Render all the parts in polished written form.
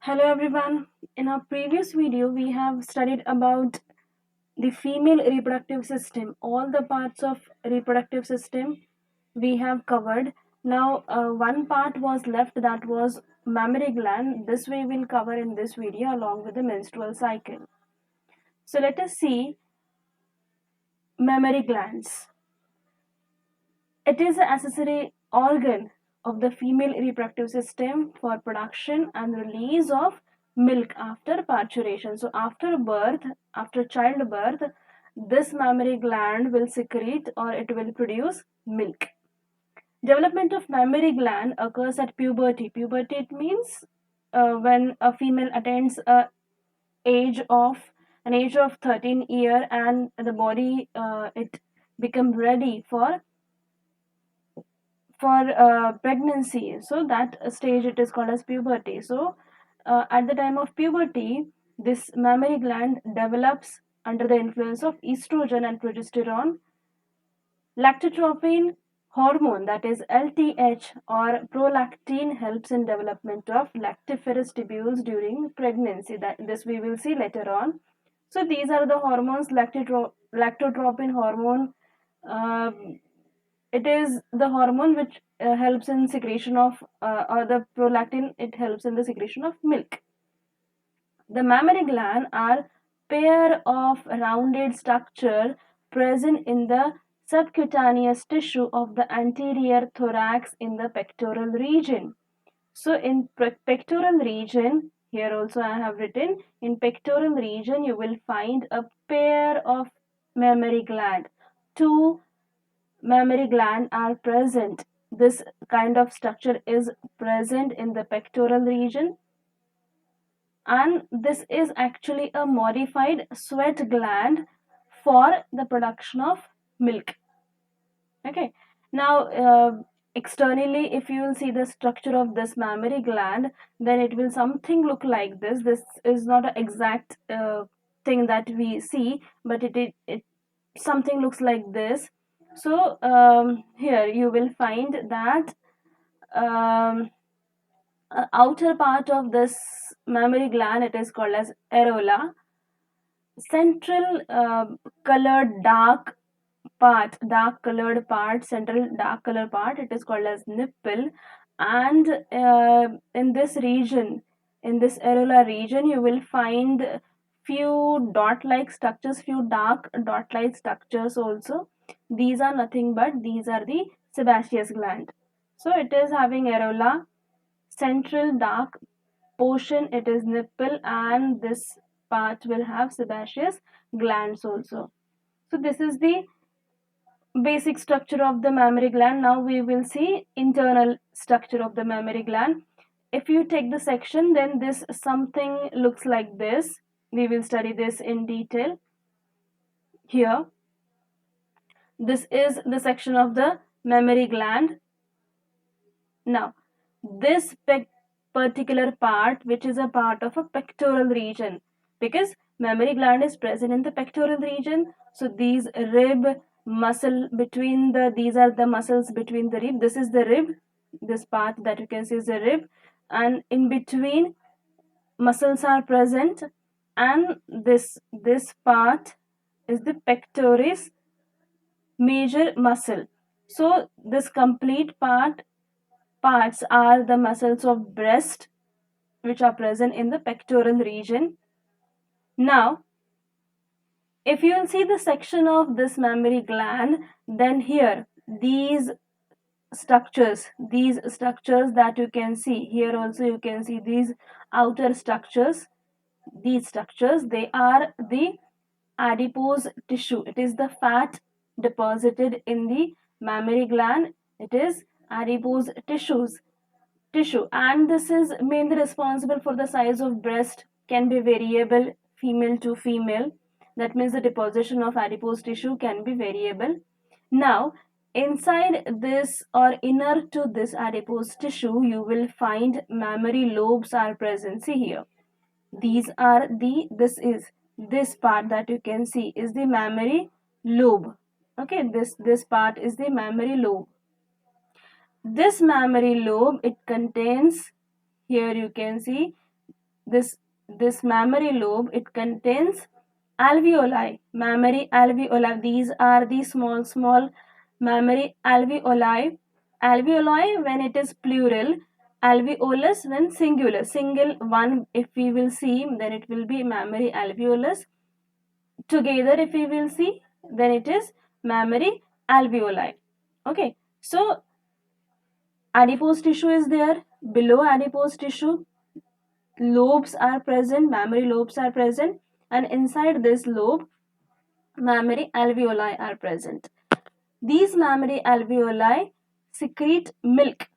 Hello everyone. In our previous video, we have studied about the female reproductive system. All the parts of reproductive system we have covered. Now, one part was left, that was mammary gland. This we will cover in this video along with the menstrual cycle. So let us see mammary glands. It is an accessory organ of the female reproductive system for production and release of milk after parturition. So after birth, after childbirth, this mammary gland will secrete or it will produce milk. Development of mammary gland occurs at puberty. Puberty, it means when a female attains age of an age of 13 year and the body it become ready for pregnancy. So that stage it is called as puberty. So at the time of puberty, this mammary gland develops under the influence of estrogen and progesterone. Lactotropin hormone, that is LTH or prolactin, helps in development of lactiferous tubules during pregnancy. That this we will see later on. So these are the hormones. Lactotropin hormone, it is the hormone which helps in secretion of or the prolactin, it helps in the secretion of milk. The mammary gland are pair of rounded structure present in the subcutaneous tissue of the anterior thorax in the pectoral region. So in pectoral region, here also I have written, in pectoral region you will find a pair of mammary gland. Two mammary gland are present. This kind of structure is present in the pectoral region, and this is actually a modified sweat gland for the production of milk. Okay, now externally, if you will see the structure of this mammary gland, then it will something look like this. This is not an exact thing that we see, but it something looks like this. So here you will find that outer part of this mammary gland, it is called as areola. Central colored dark colored part, central dark color part, it is called as nipple. And in this region, in this areola region, you will find few dot like structures, few dark dot like structures also. These are nothing but these are the sebaceous gland. So it is having areola, central dark portion, it is nipple, and this part will have sebaceous glands also. So this is the basic structure of the mammary gland. Now we will see internal structure of the mammary gland. If you take the section, then this something looks like this. We will study this in detail here. This is the section of the mammary gland. Now this particular part, which is a part of a pectoral region, because mammary gland is present in the pectoral region. So these rib muscle between the, these are the muscles between the rib. This is the rib, this part that you can see is the rib, and in between muscles are present, and this part is the pectoris major muscle. So this complete parts are the muscles of breast which are present in the pectoral region. Now if you will see the section of this mammary gland, then here these structures that you can see here, also you can see these outer structures. These structures, they are the adipose tissue. It is the fat deposited in the mammary gland. It is adipose tissue, and this is mainly responsible for the size of breast, can be variable female to female. That means the deposition of adipose tissue can be variable. Now inside this or inner to this adipose tissue, you will find mammary lobes are present. See here, these are the, this part that you can see is the mammary lobe. Okay, this part is the mammary lobe. This mammary lobe, it contains, here you can see, this mammary lobe, it contains alveoli, mammary alveoli. These are the small mammary alveoli. Alveoli when it is plural, alveolus when singular. Single one, if we will see, then it will be mammary alveolus. Together, if we will see, then it is mammary alveoli. Okay, so adipose tissue is there. Below adipose tissue, lobes are present, mammary lobes are present, and inside this lobe, mammary alveoli are present. These mammary alveoli secrete milk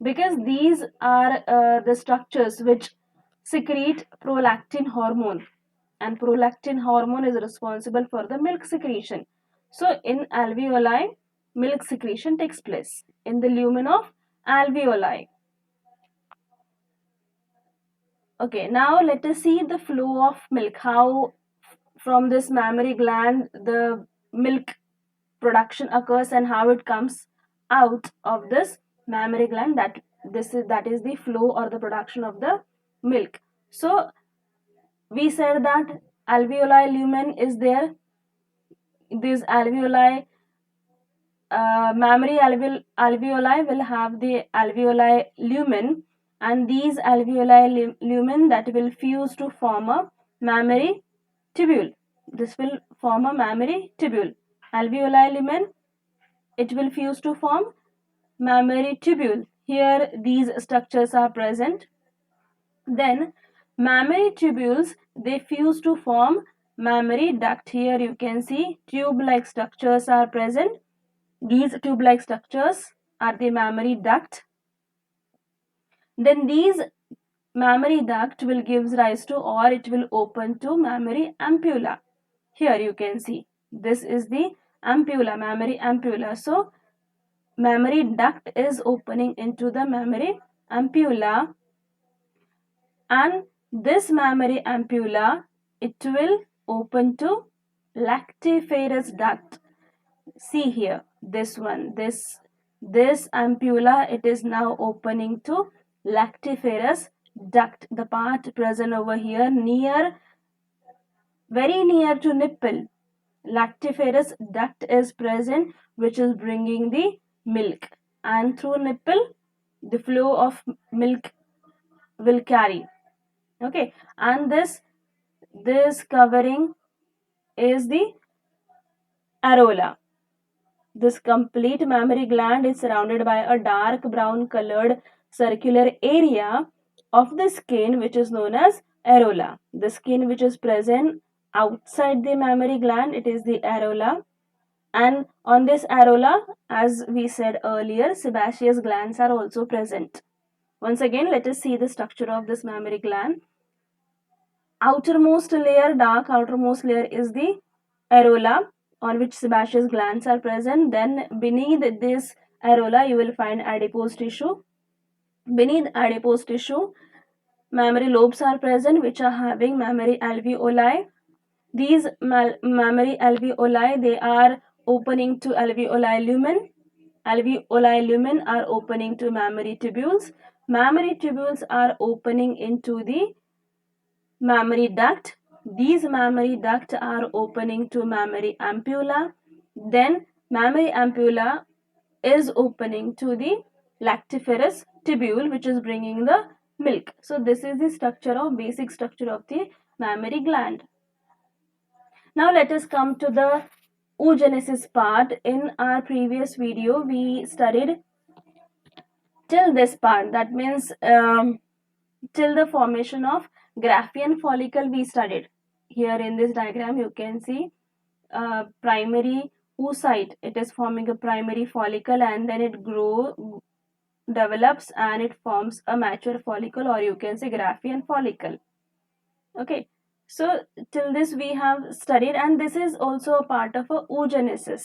because these are the structures which secrete prolactin hormone, and prolactin hormone is responsible for the milk secretion. So in alveoli, milk secretion takes place in the lumen of alveoli. Okay, now let us see the flow of milk, how from this mammary gland the milk production occurs and how it comes out of this mammary gland. That is the flow or the production of the milk. So we said that alveoli lumen is there. These alveoli, mammary alveoli will have the alveoli lumen, and these alveoli lumen that will fuse to form a mammary tubule. This will form a mammary tubule. Alveoli lumen, it will fuse to form mammary tubule. Here these structures are present. Then mammary tubules, they fuse to form mammary duct. Here you can see tube-like structures are present. These tube-like structures are the mammary duct. Then these mammary duct will give rise to, or it will open to, mammary ampulla. Here you can see this is the ampulla, mammary ampulla. So mammary duct is opening into the mammary ampulla, and this mammary ampulla, it will open to lactiferous duct. See here, this one, this ampulla, it is now opening to lactiferous duct, the part present over here very near to nipple. Lactiferous duct is present, which is bringing the milk, and through nipple the flow of milk will carry. Okay, and this covering is the areola. This complete mammary gland is surrounded by a dark brown colored circular area of the skin, which is known as areola. The skin which is present outside the mammary gland, it is the areola. And on this areola, as we said earlier, sebaceous glands are also present. Once again, let us see the structure of this mammary gland. Outermost layer, dark outermost layer, is the areola, on which sebaceous glands are present. Then beneath this areola, you will find adipose tissue. Beneath adipose tissue, mammary lobes are present, which are having mammary alveoli. These mammary alveoli, they are opening to alveoli lumen. Alveoli lumen are opening to mammary tubules. Mammary tubules are opening into the mammary duct. These mammary duct are opening to mammary ampulla. Then mammary ampulla is opening to the lactiferous tubule, which is bringing the milk. So this is the basic structure of the mammary gland. Now let us come to the oogenesis part. In our previous video, we studied till this part. That means till the formation of Graafian follicle we studied. Here in this diagram you can see primary oocyte. It is forming a primary follicle, and then it develops and it forms a mature follicle, or you can say Graafian follicle. Okay, so till this we have studied, and this is also a part of a oogenesis.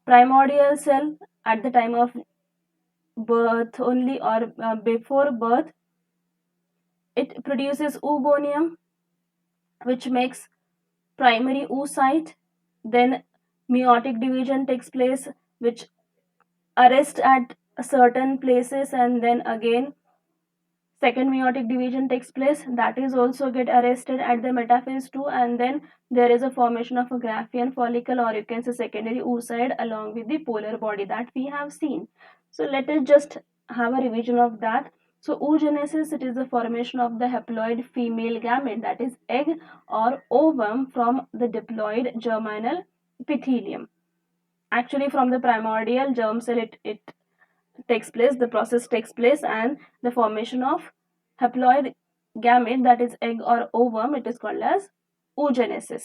Primordial cell at the time of birth only, or before birth, it produces oogonium, which makes primary oocyte. Then meiotic division takes place, which arrests at certain places, and then again second meiotic division takes place, that is also get arrested at the metaphase 2, and then there is a formation of a Graafian follicle, or you can say secondary oocyte, along with the polar body that we have seen. So let us just have a revision of that. So oogenesis, it is the formation of the haploid female gamete, that is egg or ovum, from the diploid germinal epithelium. Actually from the primordial germ cell it takes place, the process takes place, and the formation of haploid gamete, that is egg or ovum, it is called as oogenesis.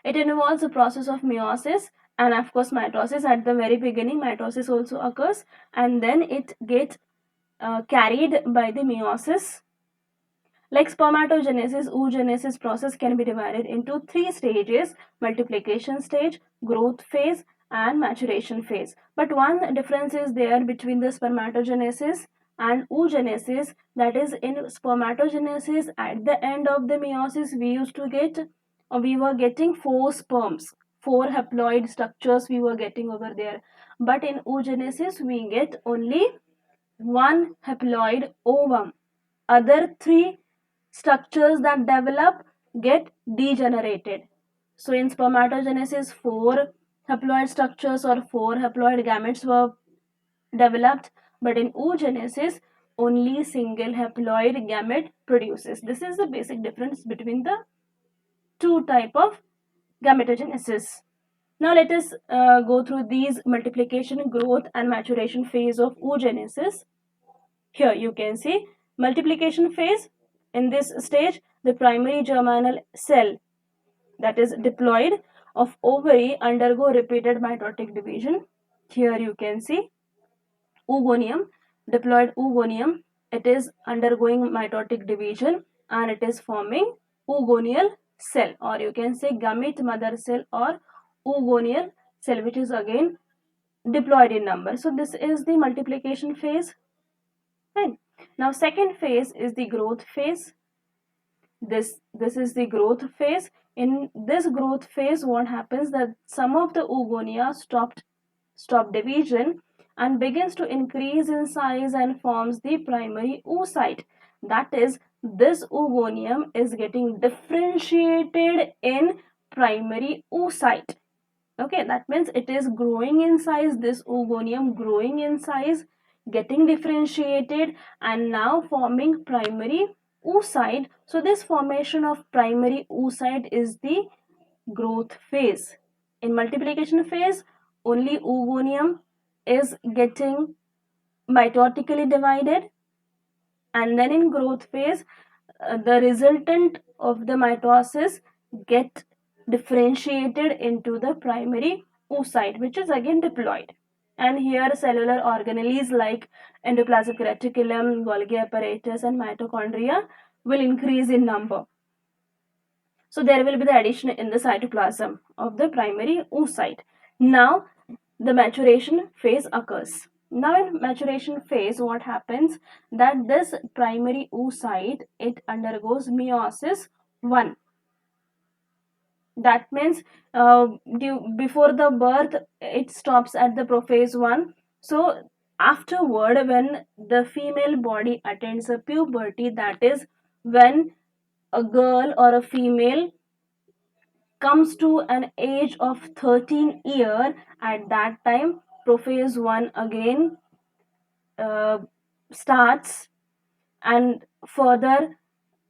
It involves the process of meiosis and of course mitosis. At the very beginning mitosis also occurs, and then it gets carried by the meiosis. Like spermatogenesis, oogenesis process can be divided into 3 stages: multiplication stage, growth phase, and maturation phase. But one difference is there between the spermatogenesis and oogenesis, that is, in spermatogenesis, at the end of the meiosis we were getting 4 sperms, 4 haploid structures we were getting over there. But in oogenesis we get only 1 haploid ovum. Other 3 structures that develop get degenerated. So in spermatogenesis 4 haploid structures or 4 haploid gametes were developed, but in oogenesis only single haploid gamete produces. This is the basic difference between the two type of gametogenesis. Now let us go through these multiplication, growth, and maturation phase of oogenesis. Here you can see multiplication phase. In this stage, the primary germinal cell, that is diploid of ovary, undergo repeated mitotic division. Here you can see oogonium, diploid oogonium. It is undergoing mitotic division and it is forming oogonial cell, or you can say gamete mother cell or oogonial cell, which is again diploid in number. So this is the multiplication phase. Fine. Now second phase is the growth phase. This is the growth phase. In this growth phase, what happens, that some of the oogonia stop division and begins to increase in size and forms the primary oocyte. That is, this oogonium is getting differentiated in primary oocyte. Okay, that means it is growing in size, this oogonium growing in size, getting differentiated, and now forming primary oocyte. So this formation of primary oocyte is the growth phase. In multiplication phase, only oogonium is getting mitotically divided, and then in growth phase, the resultant of the mitosis get differentiated into the primary oocyte, which is again diploid. And here cellular organelles like endoplasmic reticulum, Golgi apparatus, and mitochondria will increase in number. So there will be the addition in the cytoplasm of the primary oocyte. Now the maturation phase occurs. Now in maturation phase, what happens, that this primary oocyte, it undergoes meiosis 1. That means before the birth it stops at the prophase 1. So afterward, when the female body attains a puberty, that is when a girl or a female comes to an age of 13 year, at that time prophase 1 again starts and further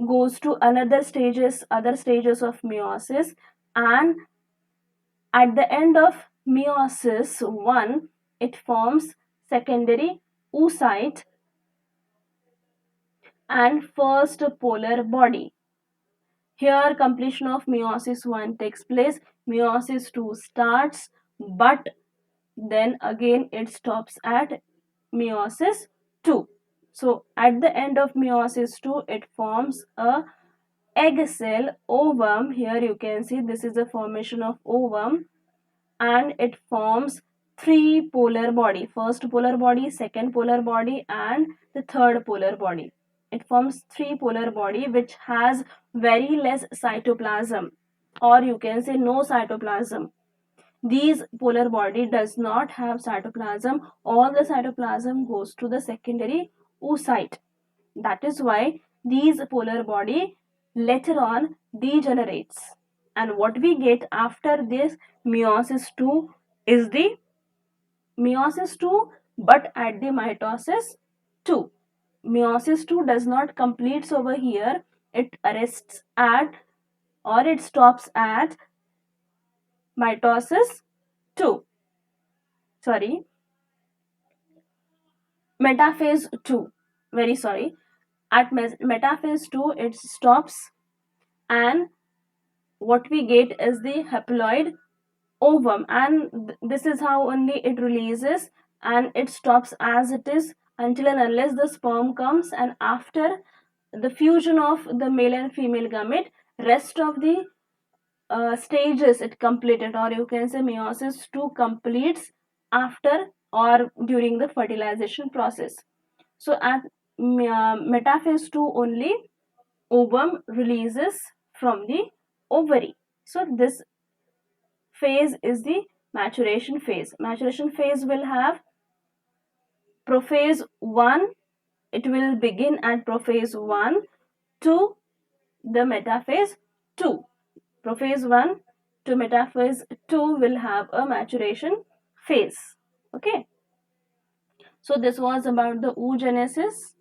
goes to other stages of meiosis, and at the end of meiosis 1 it forms secondary oocyte and first polar body. Here completion of meiosis 1 takes place, meiosis 2 starts, but then again it stops at meiosis 2. So at the end of meiosis 2 it forms a egg cell ovum. Here you can see this is the formation of ovum, and it forms 3 polar body, first polar body, second polar body, and the third polar body. It forms 3 polar body which has very less cytoplasm, or you can say no cytoplasm. These polar body does not have cytoplasm. All the cytoplasm goes to the secondary oocyte. That is why these polar body later on degenerates. And what we get after this meiosis 2 is the meiosis 2, but at the mitosis 2. Meiosis 2 does not completes over here. It arrests at, or it stops at mitosis 2. Sorry, metaphase 2. Very sorry. At metaphase 2 it stops, and what we get is the haploid ovum, and this is how only it releases, and it stops as it is until and unless the sperm comes, and after the fusion of the male and female gamete, rest of the stages it completed, or you can say meiosis 2 completes after or during the fertilization process. So at metaphase 2 only ovum releases from the ovary. So this phase is the maturation phase. Maturation phase will have prophase 1, it will begin at prophase 1 to the metaphase 2. Prophase 1 to metaphase 2 will have a maturation phase. Okay. So this was about the oogenesis.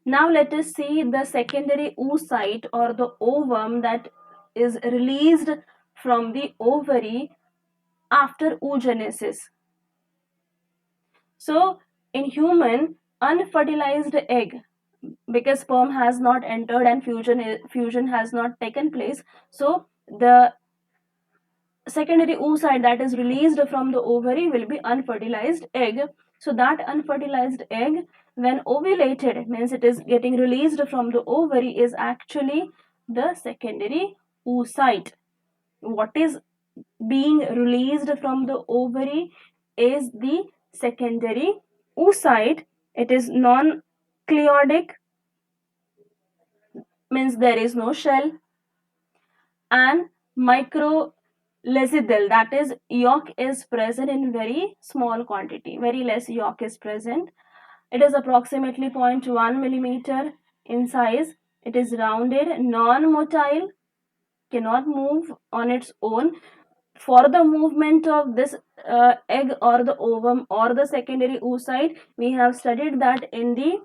Now let us see the secondary oocyte or the ovum that is released from the ovary after oogenesis. So in human, unfertilized egg, because sperm has not entered and fusion has not taken place, so the secondary oocyte that is released from the ovary will be unfertilized egg. So that unfertilized egg, when ovulated, means it is getting released from the ovary, is actually the secondary oocyte. What is being released from the ovary is the secondary oocyte. It is non-cleodic, means there is no shell, and microlessidal, that is yolk is present in very small quantity, very less yolk is present. It is approximately 0.1 millimeter in size. It is rounded, non-motile, cannot move on its own. For the movement of this egg or the ovum or the secondary oocyte, we have studied that in the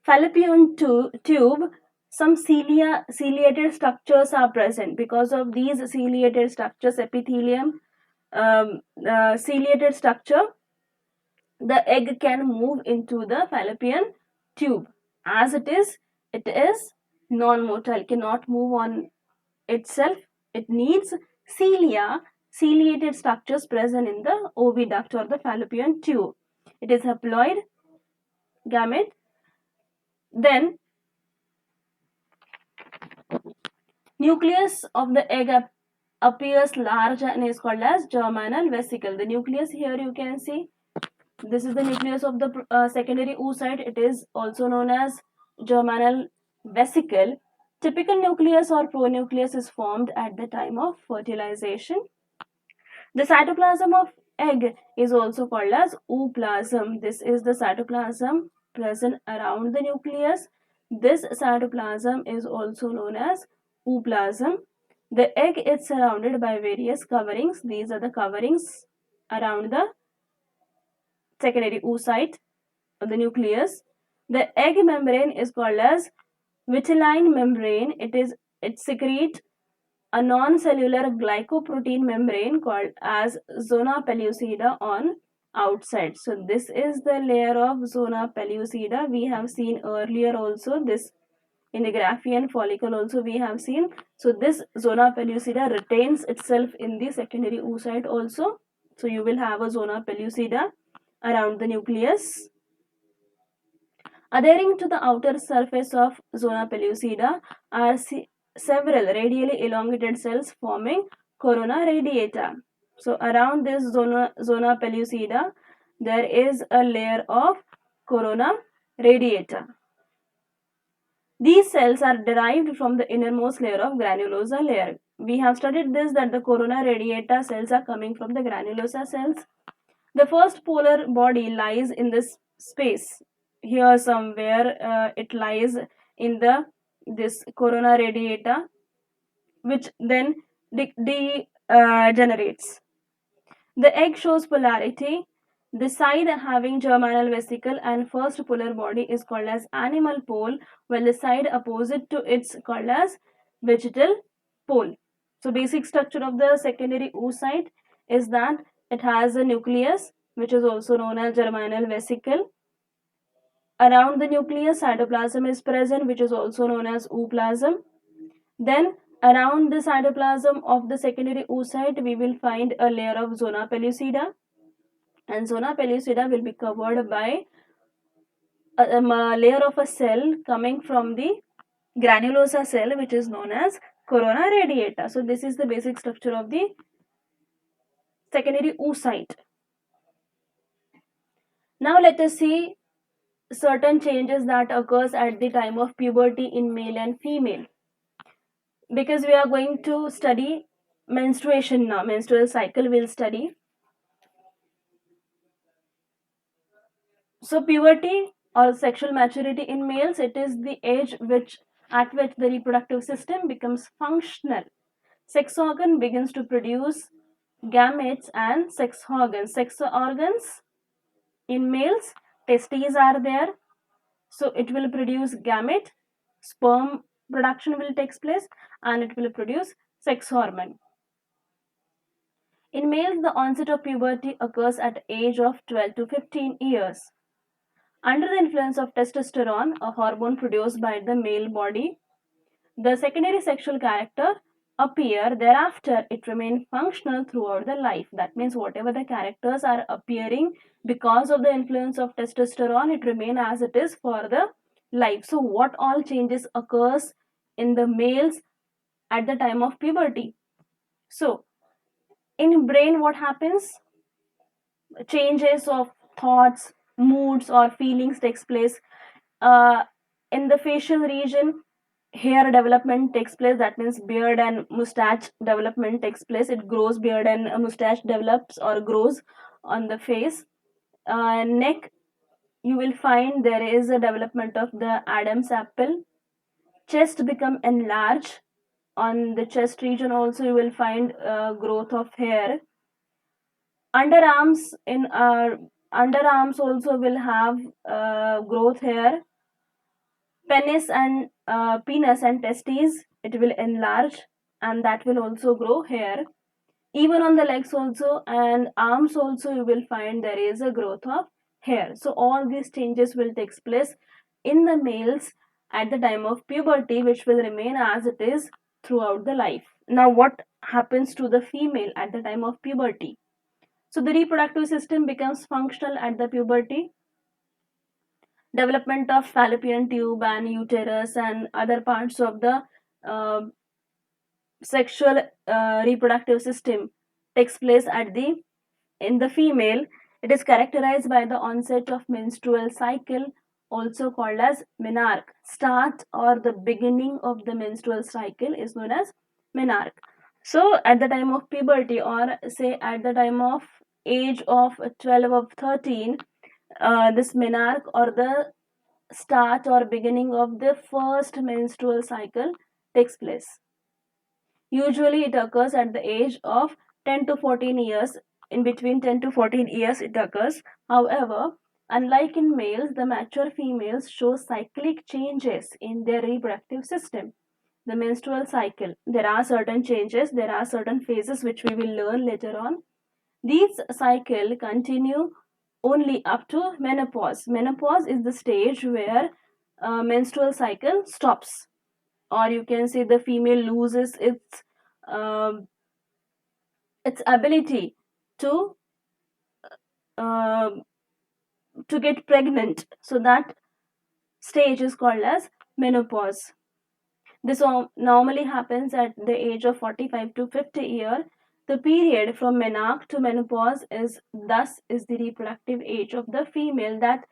fallopian tube some ciliated structures are present. Because of these ciliated structures, epithelium, ciliated structure, the egg can move into the fallopian tube. As it is non-motile, cannot move on itself. It needs ciliated structures present in the oviduct or the fallopian tube. It is haploid gamete. Then nucleus of the egg appears large and is called as germinal vesicle. The nucleus here you can see, this is the nucleus of the secondary oocyte. It is also known as germinal vesicle. Typical nucleus or pronucleus is formed at the time of fertilization. The cytoplasm of egg is also called as ooplasm. This is the cytoplasm present around the nucleus. This cytoplasm is also known as ooplasm. The egg is surrounded by various coverings. These are the coverings around the secondary oocyte of the nucleus. The egg membrane is called as vitelline membrane. It secretes a non-cellular glycoprotein membrane called as zona pellucida on outside. So this is the layer of zona pellucida. We have seen earlier also this in the Graafian follicle also we have seen. So this zona pellucida retains itself in the secondary oocyte also. So you will have a zona pellucida around the nucleus. Adhering to the outer surface of zona pellucida are several radially elongated cells forming corona radiata. So around this zona pellucida there is a layer of corona radiata. These cells are derived from the innermost layer of granulosa layer. We have studied this, that the corona radiata cells are coming from the granulosa cells, The first polar body lies in this space. Here somewhere it lies in this corona radiata, which then degenerates. The egg shows polarity. The side having germinal vesicle and first polar body is called as animal pole, while the side opposite to it's called as vegetal pole. So basic structure of the secondary oocyte is that it has a nucleus, which is also known as germinal vesicle. Around the nucleus, cytoplasm is present, which is also known as ooplasm. Then around the cytoplasm of the secondary oocyte, we will find a layer of zona pellucida, and zona pellucida will be covered by a layer of a cell coming from the granulosa cell, which is known as corona radiata. So this is the basic structure of the secondary oocyte. Now let us see certain changes that occurs at the time of puberty in male and female, because we are going to study menstruation now. Menstrual cycle we'll study. So puberty or sexual maturity in males, it is the age at which the reproductive system becomes functional. Sex organ begins to produce gametes and sex organs. Sex organs in males, testes are there, so it will produce gamete, sperm production will take place, and it will produce sex hormone. In males, the onset of puberty occurs at the age of 12 to 15 years. Under the influence of testosterone, a hormone produced by the male body, the secondary sexual character appear. Thereafter, it remains functional throughout the life. That means whatever the characters are appearing because of the influence of testosterone, it remains as it is for the life. So what all changes occurs in the males at the time of puberty? So in brain, what happens? Changes of thoughts, moods or feelings takes place. In the facial region, hair development takes place. That means beard and mustache development takes place. It grows, beard and mustache develops or grows on the face. Neck, you will find there is a development of the Adam's apple. Chest become enlarged. On the chest region also you will find growth of hair. Underarms, in underarms also will have growth hair. Penis and testes, it will enlarge, and that will also grow hair. Even on the legs also and arms also you will find there is a growth of hair. So all these changes will take place in the males at the time of puberty, which will remain as it is throughout the life. Now what happens to the female at the time of puberty? So the reproductive system becomes functional at the puberty. Development of fallopian tube and uterus and other parts of the uh, sexual reproductive system takes place in the female. It is characterized by the onset of menstrual cycle, also called as menarche. Start or the beginning of the menstrual cycle is known as menarche. So at the time of puberty, or say at the time of age of 12 or 13, this menarche or the start or beginning of the first menstrual cycle takes place. Usually it occurs at the age of 10 to 14 years. In between 10 to 14 years it occurs. However, unlike in males, the mature females show cyclic changes in their reproductive system. The menstrual cycle, there are certain changes, there are certain phases which we will learn later on. These cycle continue only up to menopause. Menopause is the stage where menstrual cycle stops, or you can say the female loses um, its ability to um to get pregnant. So that stage is called as menopause. This normally happens at the age of 45 to 50 year. The period from menarche to menopause is the reproductive age of the female. That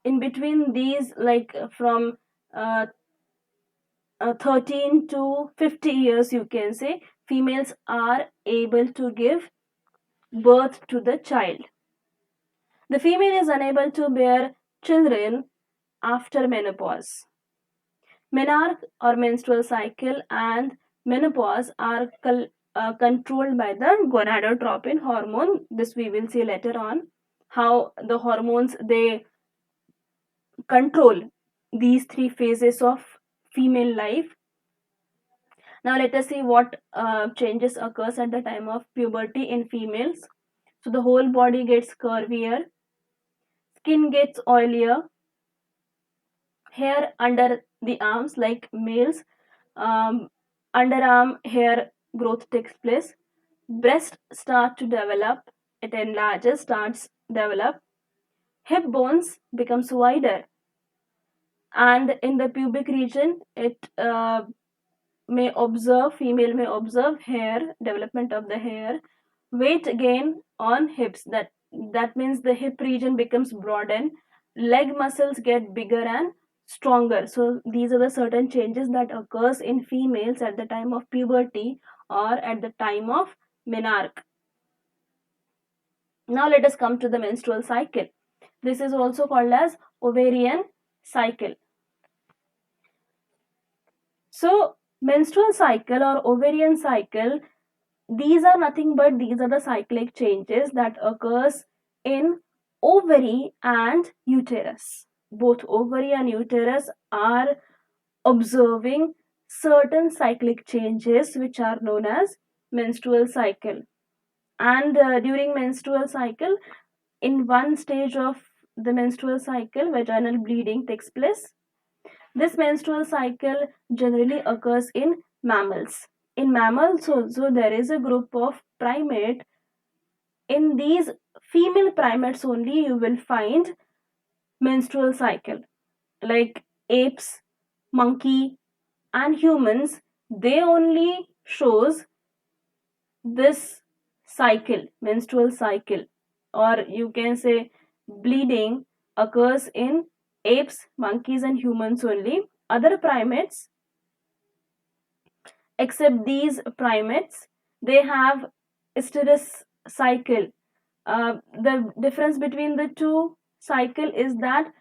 in between these, like from uh, 13 to 50 years, you can say females are able to give birth to the child. The female is unable to bear children after menopause. Menarche or menstrual cycle and menopause are controlled by the gonadotropin hormone. This we will see later on, how the hormones they control these three phases of female life. Now let us see what changes occurs at the time of puberty in females. So the whole body gets curvier, skin gets oilier, hair under the arms like males, um, underarm hair growth takes place, breast start to develop, it enlarges, starts develop, hip bones becomes wider, and in the pubic region it female may observe hair development of the hair, weight gain on hips, that means the hip region becomes broadened, leg muscles get bigger and stronger. So these are the certain changes that occurs in females at the time of puberty or at the time of menarche. Now let us come to the menstrual cycle. This is also called as ovarian cycle. So menstrual cycle or ovarian cycle, these are nothing but these are the cyclic changes that occurs in ovary and uterus. Both ovary and uterus are observing certain cyclic changes which are known as menstrual cycle. And during menstrual cycle, in one stage of the menstrual cycle, vaginal bleeding takes place. This menstrual cycle generally occurs in mammals. In mammals also there is a group of primate. In these female primates only you will find menstrual cycle. Like apes, monkey and humans, they only shows this cycle, menstrual cycle, or you can say bleeding occurs in apes, monkeys and humans only. Other primates, except these primates, they have estrus cycle. The difference between the two cycle is that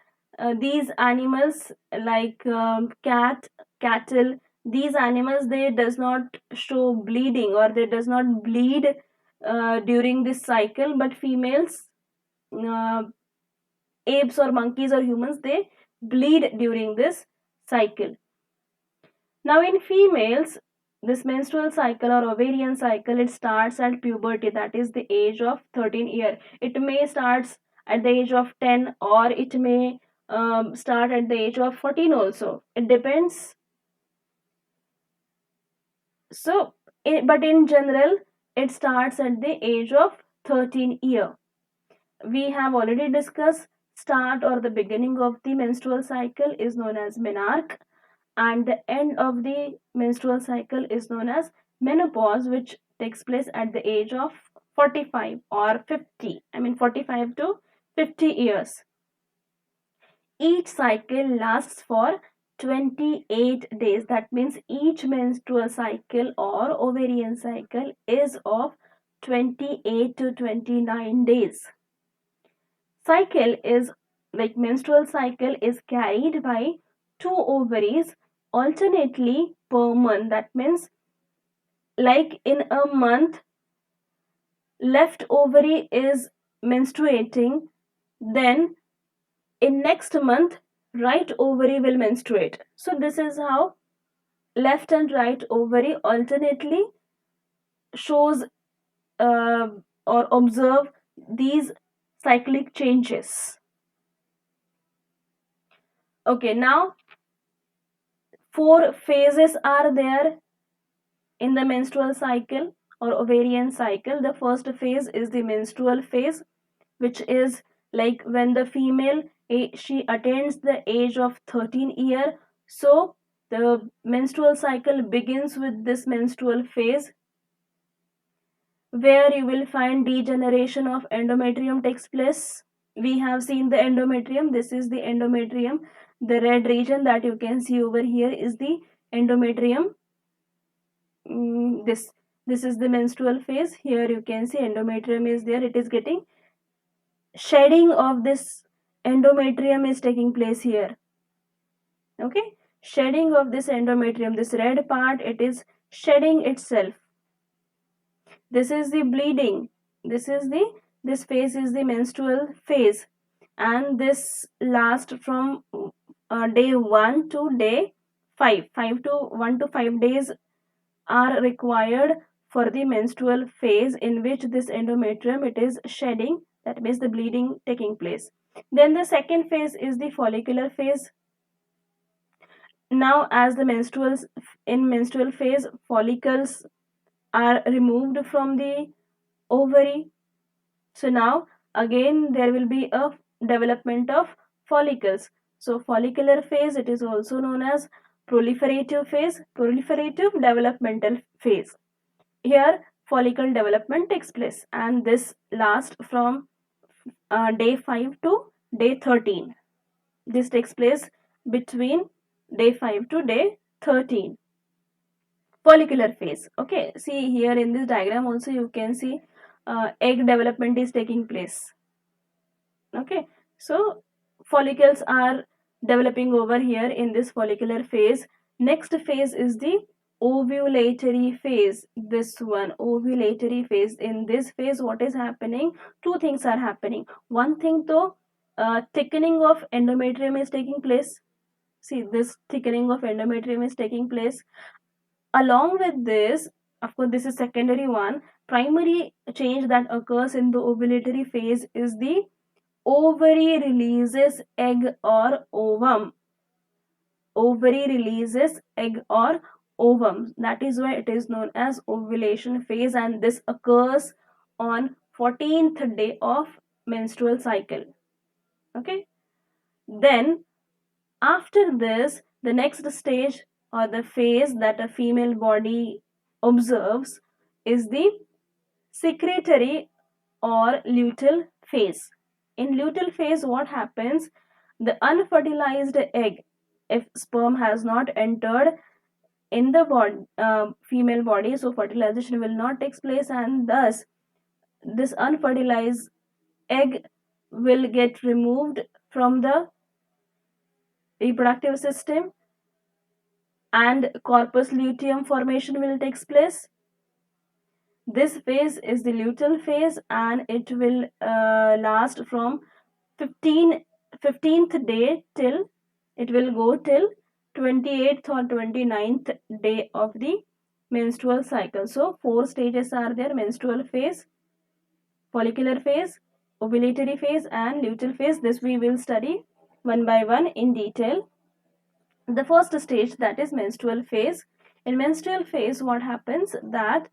these animals like cattle, these animals they does not show bleeding or they does not bleed during this cycle, but females, uh, apes or monkeys or humans, they bleed during this cycle. Now in females, this menstrual cycle or ovarian cycle, it starts at puberty, that is the age of 13 year. It may starts at the age of 10 or it may start at the age of 14 also. It depends. So, but in general, it starts at the age of 13 year. We have already discussed start or the beginning of the menstrual cycle is known as menarche, and the end of the menstrual cycle is known as menopause, which takes place at the age of 45 or 50, 45 to 50 years. Each cycle lasts for 28 days. That means each menstrual cycle or ovarian cycle is of 28 to 29 days. Cycle is like menstrual cycle is carried by two ovaries alternately per month. That means like in a month, left ovary is menstruating, then in next month right ovary will menstruate. So this is how left and right ovary alternately shows uh, or observe these cyclic changes. Okay, now four phases are there in the menstrual cycle or ovarian cycle. The first phase is the menstrual phase, which is like when the female she attains the age of 13 year. So the menstrual cycle begins with this menstrual phase, where you will find degeneration of endometrium takes place. We have seen the endometrium. This is the endometrium. The red region that you can see over here is the endometrium. This is the menstrual phase. Here you can see endometrium is there. It is getting shedding of this endometrium is taking place here. Okay, shedding of this endometrium, this red part, it is shedding itself. This is the bleeding. This phase is the menstrual phase, and this lasts from day 1 to day 5. 1 to 5 days are required for the menstrual phase, in which this endometrium, it is shedding, that means the bleeding taking place. Then the second phase is the follicular phase. Now, as the menstrual phase, follicles are removed from the ovary. So now again there will be a development of follicles. So follicular phase, it is also known as proliferative phase, proliferative developmental phase. Here follicle development takes place, and this lasts from day 5 to day 13. This takes place between day 5 to day 13. Follicular phase. Okay, see here in this diagram also you can see egg development is taking place. Okay, so follicles are developing over here in this follicular phase. Next phase is the ovulatory phase. This one, ovulatory phase. In this phase, what is happening? Two things are happening. One thing, though, thickening of endometrium is taking place. See, this thickening of endometrium is taking place. Along with this, of course, this is secondary one. Primary change that occurs in the ovulatory phase is the ovary releases egg or ovum. Ovary releases egg or ovum. That is why it is known as ovulation phase, and this occurs on 14th day of menstrual cycle. Okay. Then after this, the next stage or the phase that a female body observes is the secretory or luteal phase. In luteal phase, what happens? The unfertilized egg, if sperm has not entered in the female body, so fertilization will not take place, and thus this unfertilized egg will get removed from the reproductive system, and corpus luteum formation will take place. This phase is the luteal phase, and it will last from 15th day till, it will go till 28th or 29th day of the menstrual cycle. So 4 stages are there: menstrual phase, follicular phase, ovulatory phase, and luteal phase. This we will study one by one in detail. The first stage, that is menstrual phase. In menstrual phase, what happens? That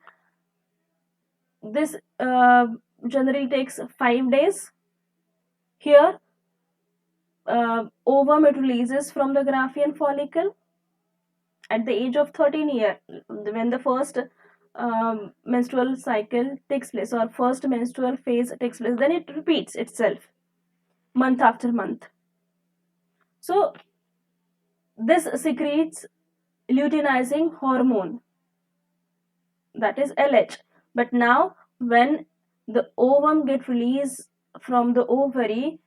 this generally takes 5 days. Here ovum, it releases from the Graafian follicle at the age of 13 years, when the first menstrual cycle takes place, or first menstrual phase takes place. Then it repeats itself month after month. So this secretes luteinizing hormone, that is LH. But now when the ovum get released from the ovary,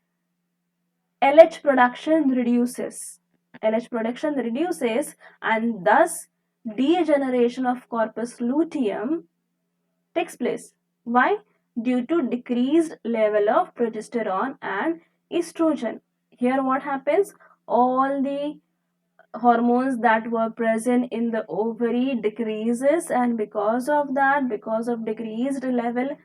LH production reduces. LH production reduces, and thus degeneration of corpus luteum takes place. Why? Due to decreased level of progesterone and estrogen. Here what happens? All the hormones that were present in the ovary decreases, and because of that, because of decreased level,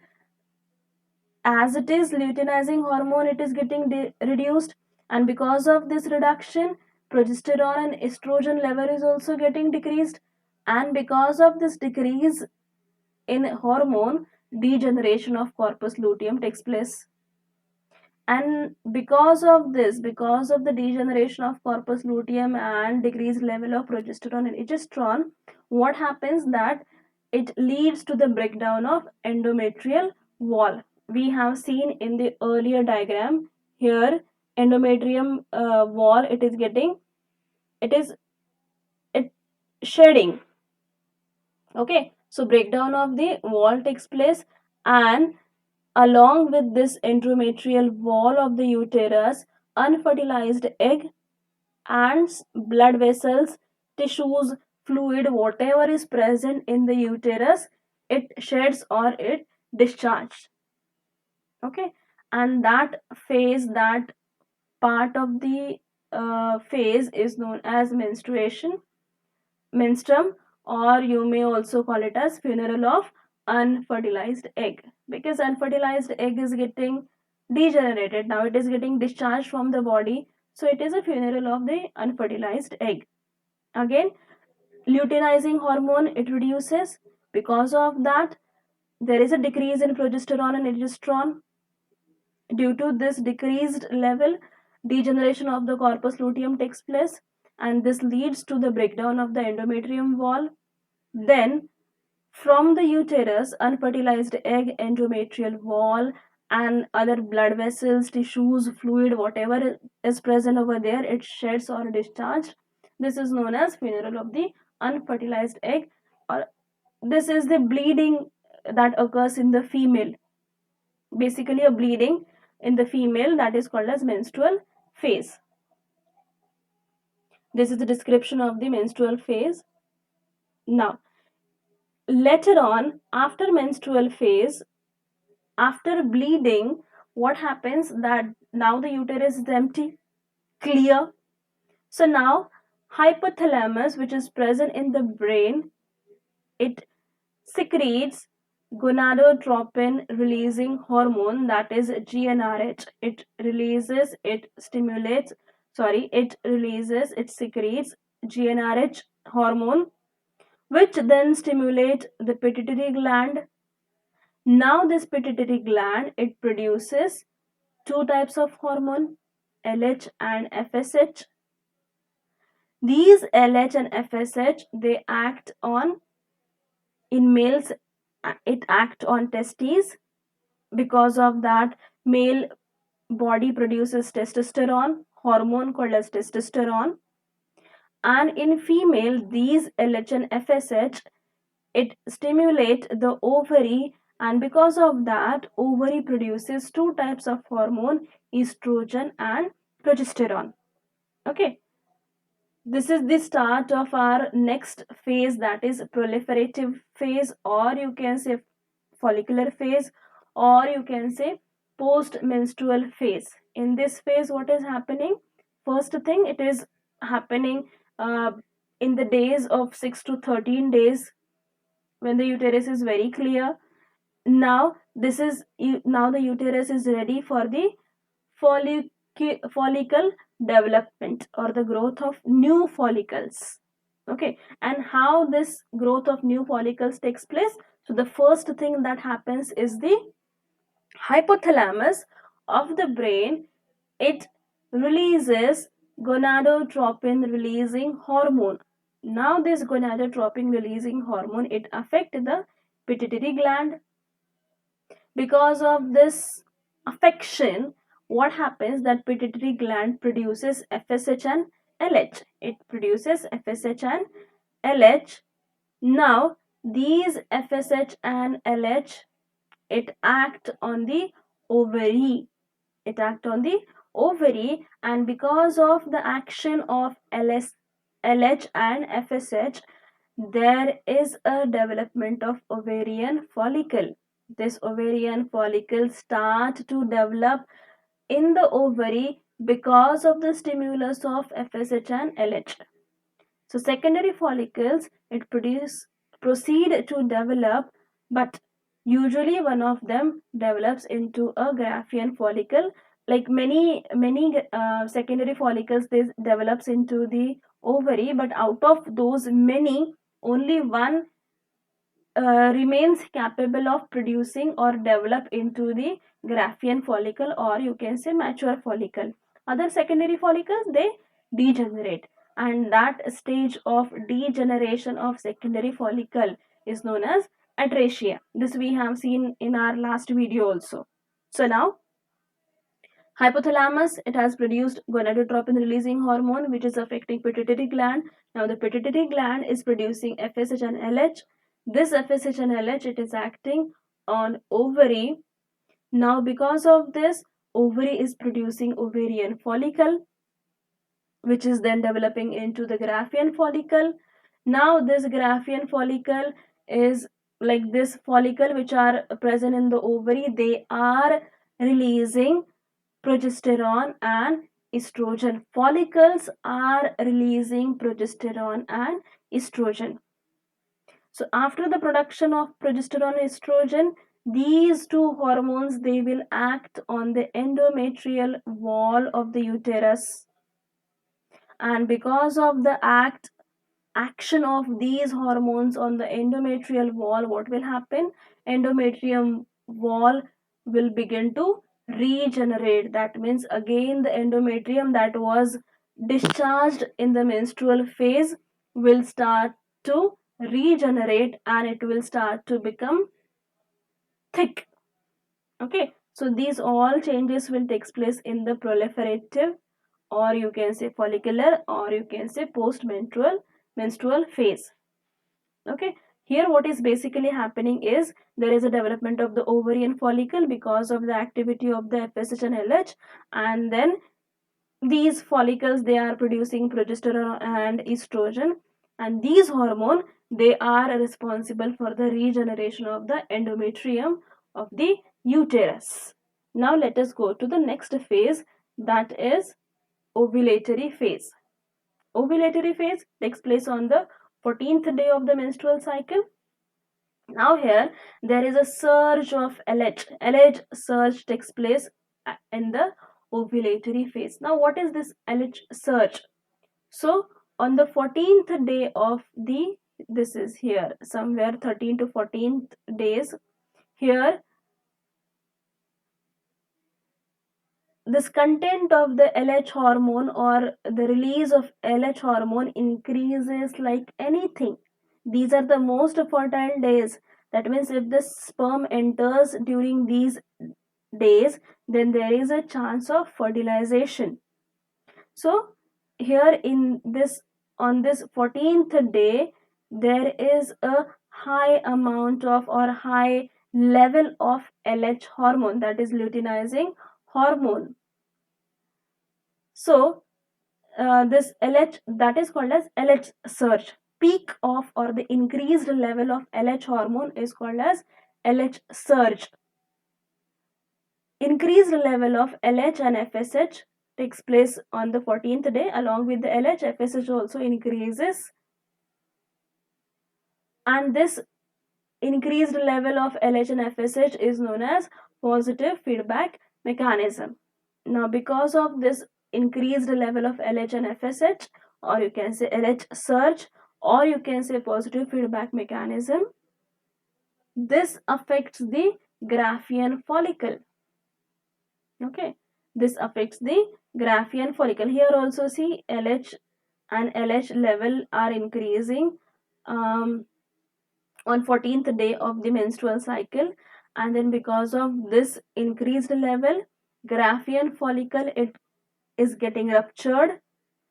as it is luteinizing hormone, it is getting reduced, and because of this reduction, progesterone and estrogen level is also getting decreased, and because of this decrease in hormone, degeneration of corpus luteum takes place. And because of this, because of the degeneration of corpus luteum and decreased level of progesterone and estrogen, what happens? That it leads to the breakdown of endometrial wall. We have seen in the earlier diagram here, endometrium wall, it is shedding. Okay, so breakdown of the wall takes place, and Along with this endometrial wall of the uterus, unfertilized egg and blood vessels, tissues, fluid, whatever is present in the uterus, it sheds or it discharges. Okay, and that phase, that part of the phase is known as menstruum, or you may also call it as funeral of unfertilized egg, because unfertilized egg is getting degenerated, now it is getting discharged from the body, so it is a funeral of the unfertilized egg. Again, luteinizing hormone, it reduces. Because of that, there is a decrease in progesterone and progesterone. Due to this decreased level, degeneration of the corpus luteum takes place, and this leads to the breakdown of the endometrium wall. Then, from the uterus, unfertilized egg, endometrial wall, and other blood vessels, tissues, fluid, whatever is present over there, it sheds or discharged. This is known as funeral of the unfertilized egg, or this is the bleeding that occurs in the female. Basically, a bleeding in the female that is called as menstrual phase. This is the description of the menstrual phase. Now, later on, after menstrual phase, after bleeding, what happens that now the uterus is empty, clear. So now hypothalamus, which is present in the brain, it secretes gonadotropin releasing hormone, that is GnRH. It releases, it stimulates, it releases, it secretes GnRH hormone, which then stimulate the pituitary gland. Now this pituitary gland, it produces two types of hormone, LH and FSH. These LH and FSH, they act on, in males, it act on testes. Because of that, male body produces testosterone, hormone called as testosterone. And in female, these LH and FSH, it stimulate the ovary, and because of that, ovary produces two types of hormone, estrogen and progesterone. Okay, this is the start of our next phase, that is proliferative phase, or you can say follicular phase, or you can say post menstrual phase. In this phase, what is happening? First thing, it is happening in the days of 6 to 13 days, when the uterus is very clear. Now the uterus is ready for the follicle development, or the growth of new follicles. Okay, and how this growth of new follicles takes place? So the first thing that happens is the hypothalamus of the brain, it releases gonadotropin releasing hormone. Now this gonadotropin releasing hormone, it affects the pituitary gland. Because of this affection, what happens that pituitary gland produces FSH and LH. It produces FSH and LH. Now these FSH and LH, it act on the ovary. It act on the ovary, and because of the action of LH and FSH, there is a development of ovarian follicle. This ovarian follicle start to develop in the ovary because of the stimulus of FSH and LH. So secondary follicles, it proceed to develop, but usually one of them develops into a Graafian follicle. Like many secondary follicles, this develops into the ovary, but out of those many, only one remains capable of producing or develop into the Graafian follicle, or you can say mature follicle. Other secondary follicles, they degenerate, and that stage of degeneration of secondary follicle is known as atresia. This we have seen in our last video also. So now hypothalamus, it has produced gonadotropin releasing hormone, which is affecting pituitary gland. Now the pituitary gland is producing FSH and LH. This FSH and LH, it is acting on ovary. Now because of this, ovary is producing ovarian follicle, which is then developing into the Graafian follicle. Now this Graafian follicle is like this follicle which are present in the ovary, they are releasing progesterone and estrogen. Follicles are releasing progesterone and estrogen. So after the production of progesterone and estrogen, these two hormones, they will act on the endometrial wall of the uterus, and because of the action of these hormones on the endometrial wall, what will happen? Endometrium wall will begin to regenerate. That means again the endometrium that was discharged in the menstrual phase will start to regenerate, and it will start to become thick. Okay, so these all changes will take place in the proliferative, or you can say follicular, or you can say menstrual phase. Okay, here what is basically happening is there is a development of the ovarian follicle because of the activity of the FSH and LH, and then these follicles, they are producing progesterone and estrogen, and these hormone, they are responsible for the regeneration of the endometrium of the uterus. Now let us go to the next phase, that is ovulatory phase. Ovulatory phase takes place on the 14th day of the menstrual cycle. Now here there is a surge of LH. LH surge takes place in the ovulatory phase. Now what is this LH surge? So on the 14th day of the, this is here somewhere 13 to 14th days, here this content of the LH hormone or the release of LH hormone increases like anything. These are the most fertile days. That means if the sperm enters during these days, then there is a chance of fertilization. So here in this, on this 14th day, there is a high amount of or high level of LH hormone, that is luteinizing hormone. So this LH, that is called as LH surge. Peak of or the increased level of LH hormone is called as LH surge. Increased level of LH and FSH takes place on the 14th day. Along with the LH, FSH also increases, and this increased level of LH and FSH is known as positive feedback mechanism. Now because of this increased level of LH and FSH, or you can say LH surge, or you can say positive feedback mechanism, this affects the Graafian follicle. Okay, this affects the Graafian follicle. Here also see LH and LH level are increasing on 14th day of the menstrual cycle, and then because of this increased level, Graafian follicle, it is getting ruptured.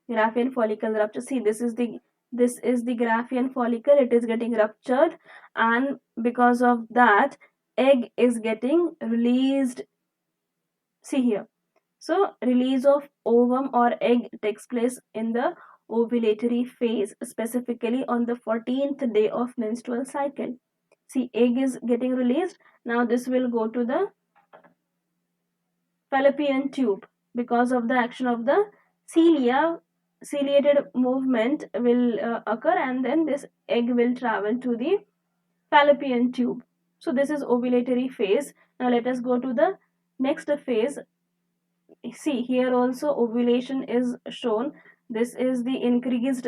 Graafian follicle rupture. See, this is the Graafian follicle. It is getting ruptured, and because of that, egg is getting released. See here. So release of ovum or egg takes place in the ovulatory phase, specifically on the 14th day of menstrual cycle. See, egg is getting released. Now this will go to the fallopian tube because of the action of the cilia. Ciliated movement will occur, and then this egg will travel to the fallopian tube. So this is ovulatory phase. Now let us go to the next phase. See, here also ovulation is shown. This is the increased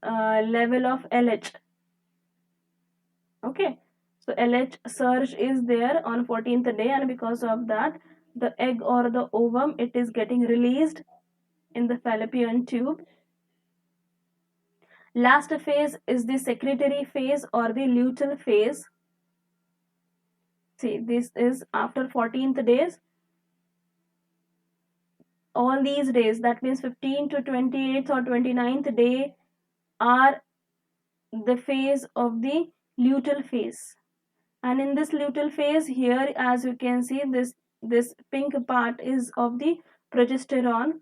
level of LH. Okay, so LH surge is there on 14th day, and because of that, the egg or the ovum, it is getting released in the fallopian tube. Last phase is the secretory phase or the luteal phase. See, this is after 14th days. All these days, that means 15 to 28th or 29th day, are the phase of the luteal phase. And in this luteal phase, here as you can see, this pink part is of the progesterone.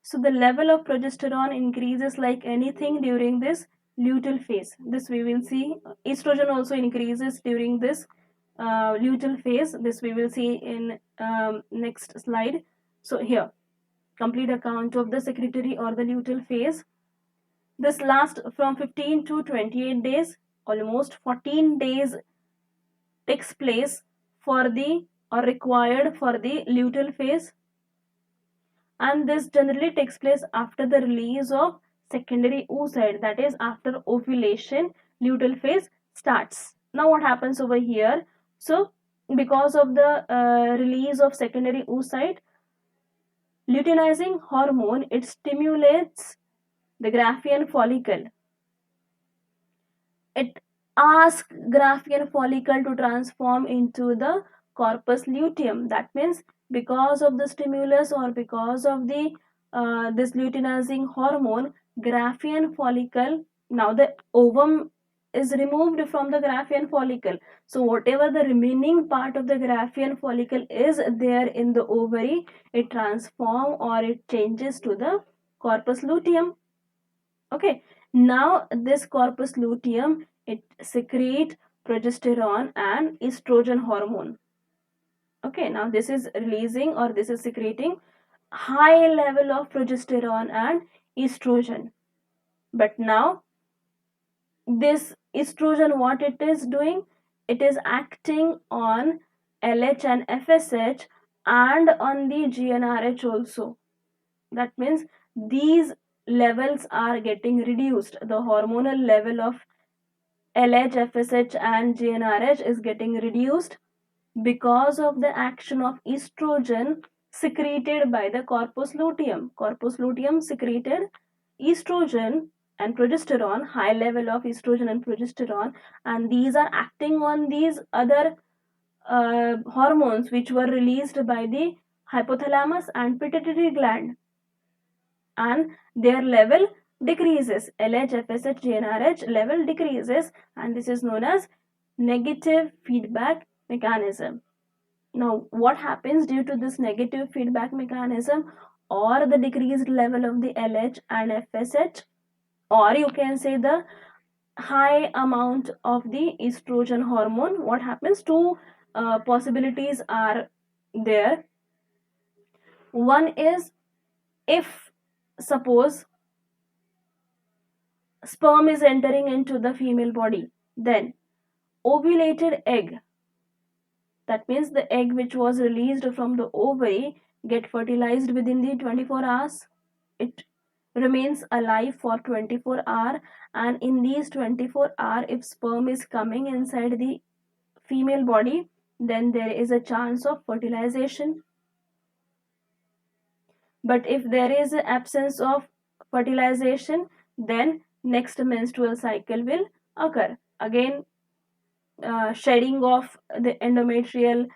So the level of progesterone increases like anything during this luteal phase. This we will see. Estrogen also increases during this luteal phase. This we will see in next slide. So here, complete account of the secretory or the luteal phase. This lasts from 15 to 28 days. Almost 14 days takes place for the or required for the luteal phase, and this generally takes place after the release of secondary oocyte, that is after ovulation luteal phase starts. Now what happens over here? So because of the release of secondary oocyte, luteinizing hormone, it stimulates the Graafian follicle. It asks Graafian follicle to transform into the corpus luteum. That means because of the stimulus or because of the this luteinizing hormone, Graafian follicle, now the ovum is removed from the Graafian follicle. So whatever the remaining part of the Graafian follicle is there in the ovary, it transforms or it changes to the corpus luteum. Okay, now this corpus luteum, it secrete progesterone and estrogen hormone. Okay, now this is releasing or this is secreting high level of progesterone and estrogen. But now this estrogen, what it is doing, it is acting on LH and FSH and on the GnRH also. That means these levels are getting reduced. The hormonal level of LH, FSH and GnRH is getting reduced because of the action of estrogen secreted by the corpus luteum. Corpus luteum secreted estrogen and progesterone, high level of estrogen and progesterone, and these are acting on these other hormones which were released by the hypothalamus and pituitary gland, and their level decreases. LH, FSH, GnRH level decreases, and this is known as negative feedback mechanism. Now what happens due to this negative feedback mechanism or the decreased level of the LH and FSH, or you can say the high amount of the estrogen hormone? What happens? Two possibilities are there. One is, if suppose sperm is entering into the female body, then ovulated egg, that means the egg which was released from the ovary, get fertilized within the 24 hours. It remains alive for 24 hours, and in these 24 hours, if sperm is coming inside the female body, then there is a chance of fertilization. But if there is an absence of fertilization, then next menstrual cycle will occur. Again, shedding of the endometrial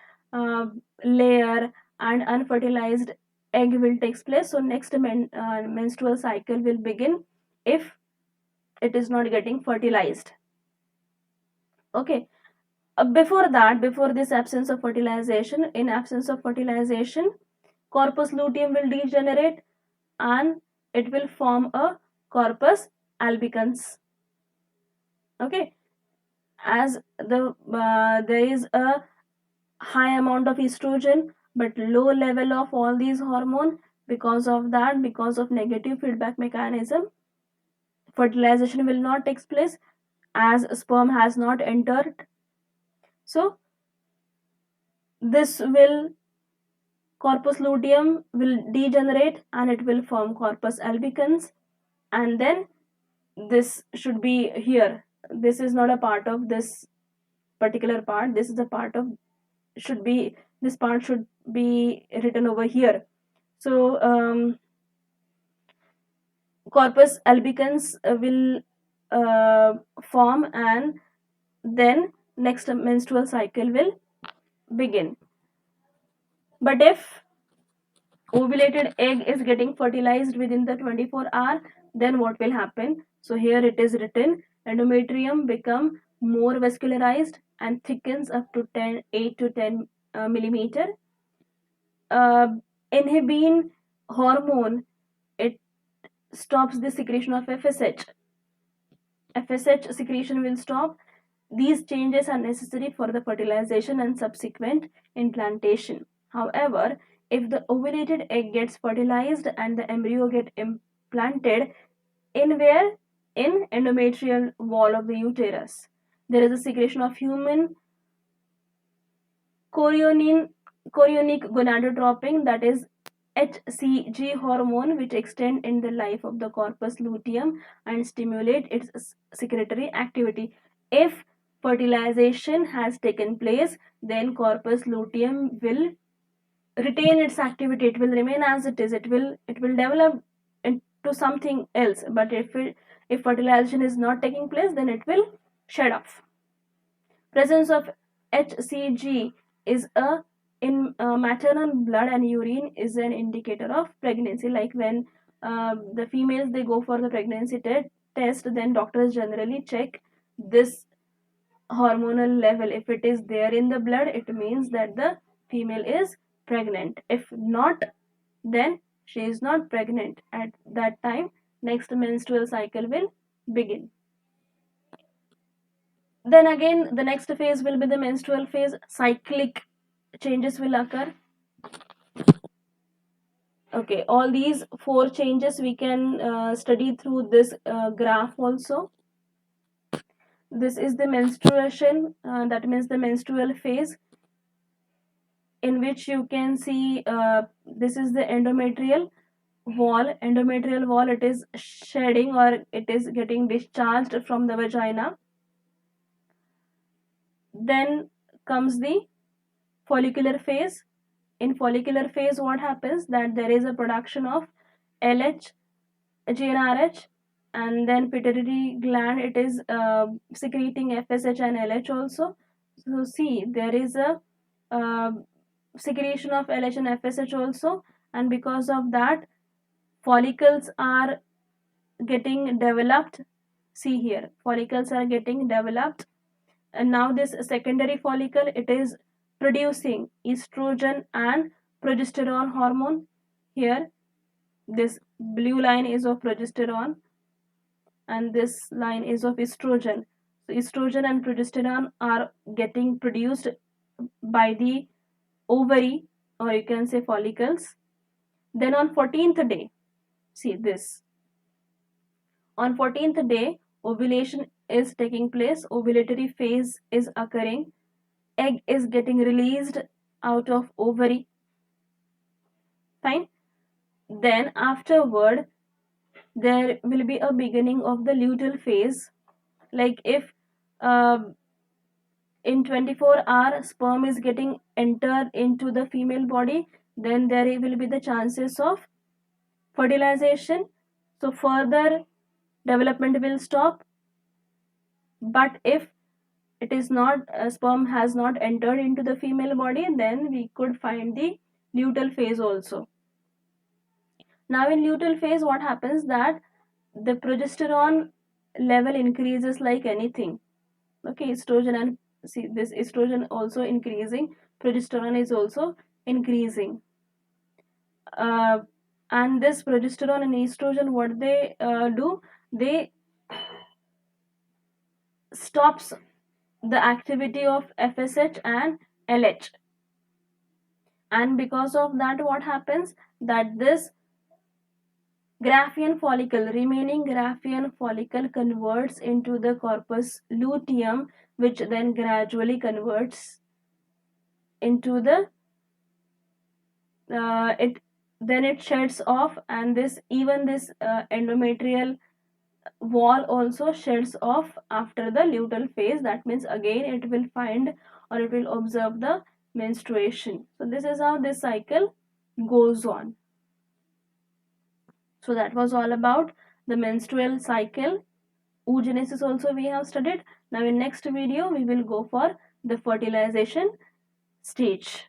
layer and unfertilized egg will take place. So next menstrual cycle will begin if it is not getting fertilized. Okay, before that, before this absence of fertilization, in absence of fertilization, corpus luteum will degenerate and it will form a corpus albicans. Okay, as there is a high amount of estrogen but low level of all these hormone, because of that, because of negative feedback mechanism, fertilization will not take place as sperm has not entered. So this will, corpus luteum will degenerate and it will form corpus albicans, and then this should be here. This is not a part of this particular part. This is a part of, should be, this part should be written over here. So corpus albicans will form, and then next menstrual cycle will begin. But if ovulated egg is getting fertilized within the 24 hour, then what will happen? So here it is written, endometrium become more vascularized, and thickens up to 8 to 10 millimeter. Inhibin hormone, it stops the secretion of FSH. FSH secretion will stop. These changes are necessary for the fertilization and subsequent implantation. However, if the ovulated egg gets fertilized and the embryo get implanted in where? In endometrial wall of the uterus, there is a secretion of human chorionic gonadotropin, that is HCG hormone, which extend in the life of the corpus luteum and stimulate its secretory activity. If fertilization has taken place, then corpus luteum will retain its activity. It will remain as it is. It will develop into something else. But if fertilization is not taking place, then it will shed off. Presence of HCG is in maternal blood and urine is an indicator of pregnancy. Like when the females, they go for the pregnancy test, then doctors generally check this hormonal level. If it is there in the blood, it means that the female is pregnant. If not, then she is not pregnant. At that time, next menstrual cycle will begin. Then again, the next phase will be the menstrual phase. Cyclic changes will occur. Okay, all these 4 changes we can study through this graph also. This is the menstruation, that means the menstrual phase, in which you can see this is the endometrial wall. Endometrial wall, it is shedding or it is getting discharged from the vagina. Then comes the follicular phase. In follicular phase, what happens, that there is a production of LH, GnRH, and then pituitary gland, it is secreting FSH and LH also. So see, there is a secretion of LH and FSH also, and because of that, follicles are getting developed. See here, follicles are getting developed, and now this secondary follicle, it is producing estrogen and progesterone hormone. Here this blue line is of progesterone and this line is of estrogen. So estrogen and progesterone are getting produced by the ovary, or you can say follicles. Then on 14th day, see this, on 14th day, ovulation is taking place, ovulatory phase is occurring, egg is getting released out of ovary. Fine. Then afterward, there will be a beginning of the luteal phase. Like if in 24-hour sperm is getting entered into the female body, then there will be the chances of fertilization. So further development will stop. But if it is not, sperm has not entered into the female body, then we could find the luteal phase also. Now in luteal phase, what happens, that the progesterone level increases like anything. Okay, estrogen and see this estrogen also increasing, progesterone is also increasing, and this progesterone and estrogen, what they do, they stops the activity of FSH and LH, and because of that, what happens, that this Graafian follicle, remaining Graafian follicle converts into the corpus luteum, which then gradually converts into the it sheds off, and this endometrial wall also sheds off after the luteal phase. That means again it will find, or it will observe the menstruation. So this is how this cycle goes on. So that was all about the menstrual cycle. Oogenesis also we have studied. Now in next video we will go for the fertilization stage.